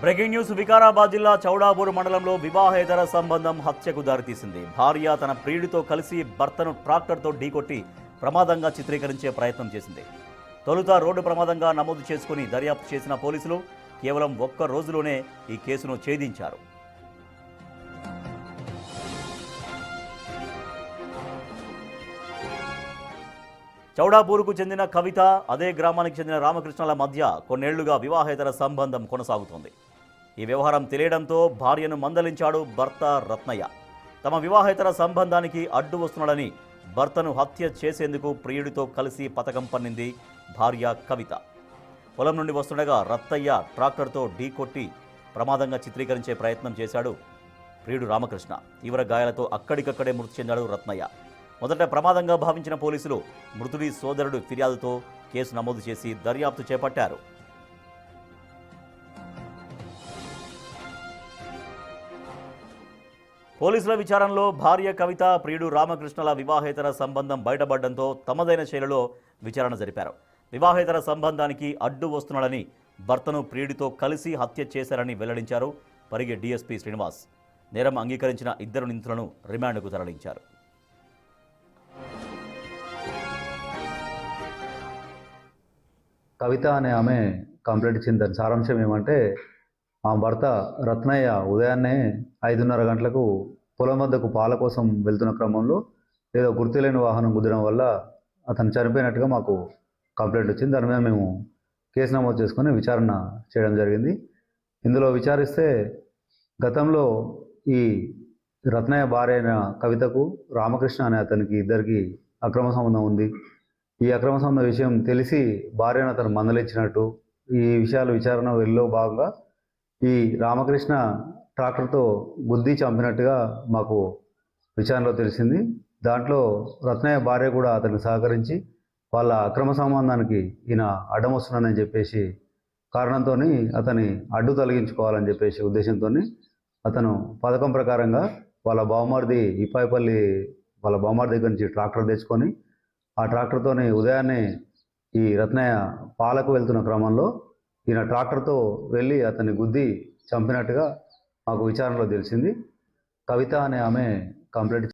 Breaking news Vikarabad జిల్లా చౌడాపూర్ మండలంలో వివాహేతర సంబంధం హత్యకు దారితీసింది. భార్య తన ప్రియుడితో కలిసి భర్తను ట్రాక్టర్తో ఢీకొట్టి ప్రమాదంగా చిత్రీకరించే ప్రయత్నం చేసింది. తొలుత రోడ్డు ప్రమాదంగా నమోదు చేసుకుని దర్యాప్తు చేసిన పోలీసులు కేవలం ఒక్క రోజులోనే ఈ కేసును ఛేదించారు. చౌడాపూర్కు చెందిన కవిత, అదే గ్రామానికి చెందిన రామకృష్ణల మధ్య కొన్నేళ్లుగా వివాహేతర సంబంధం కొనసాగుతోంది. ఈ వ్యవహారం తెలియడంతో భార్యను మందలించాడు భర్త రత్నయ్య. తమ వివాహేతర సంబంధానికి అడ్డు వస్తున్నాడని భర్తను హత్య చేసేందుకు ప్రియుడితో కలిసి పథకం పన్నింది భార్య కవిత. పొలం నుండి వస్తుండగా రత్తయ్య ట్రాక్టర్తో ఢీకొట్టి ప్రమాదంగా చిత్రీకరించే ప్రయత్నం చేశాడు ప్రియుడు రామకృష్ణ. తీవ్ర గాయాలతో అక్కడికక్కడే మృతి చెందాడు రత్నయ్య. మొదట ప్రమాదంగా భావించిన పోలీసులు మృతుడి సోదరుడు ఫిర్యాదుతో కేసు నమోదు చేసి దర్యాప్తు చేపట్టారు. పోలీసుల విచారణలో భార్య కవిత, ప్రియుడు రామకృష్ణల వివాహేతర సంబంధం బయటపడడంతో తమదైన శైలిలో విచారణ జరిపారు. వివాహేతర సంబంధానికి అడ్డు వస్తున్నాడని భర్తను ప్రియుడితో కలిసి హత్య చేశారని వెల్లడించారు పరిగి డీఎస్పీ శ్రీనివాస్. నేరం అంగీకరించిన ఇద్దరు నిందితులను రిమాండ్కు తరలించారు. కవిత అనే ఆమె కంప్లైంట్ ఇచ్చింది. దాని సారాంశం ఏమంటే, ఆ భర్త రత్నయ్య ఉదయాన్నే 5:30 గంటలకు పొలం వద్దకు పాల కోసం వెళ్తున్న క్రమంలో ఏదో గుర్తులేని వాహనం గుద్దడం వల్ల అతను చనిపోయినట్టుగా మాకు కంప్లైంట్ వచ్చింది. దాని మీద మేము కేసు నమోదు చేసుకొని విచారణ చేయడం జరిగింది. ఇందులో విచారిస్తే గతంలో ఈ రత్నయ్య భార్య అయిన కవితకు రామకృష్ణ అనే అతనికి ఇద్దరికి అక్రమ సంబంధం ఉంది. ఈ అక్రమ సంబంధ విషయం తెలిసి భార్యను అతను మందలించినట్టు, ఈ విషయాల విచారణ వెళ్ళలో భాగంగా ఈ రామకృష్ణ ట్రాక్టర్తో గుద్ది చంపినట్టుగా మాకు విచారణలో తెలిసింది. దాంట్లో రత్నయ్య భార్య కూడా అతనికి సహకరించి వాళ్ళ అక్రమ సంబంధానికి ఈయన అడ్డం వస్తున్నానని చెప్పేసి కారణంతో అతని అడ్డు తొలగించుకోవాలని చెప్పేసి ఉద్దేశంతో అతను పథకం ప్రకారంగా వాళ్ళ బావమరిది ఇప్పాయిపల్లి వాళ్ళ బావమరిది దగ్గర నుంచి ట్రాక్టర్ తెచ్చుకొని ఆ ట్రాక్టర్తోని ఉదయాన్నే ఈ రత్నయ్య పాలకు వెళ్తున్న క్రమంలో ఈయన ట్రాక్టర్తో వెళ్ళి అతన్ని గుద్ది చంపినట్టుగా మాకు విచారణలో తెలిసింది. కవిత అనే ఆమె కంప్లైంట్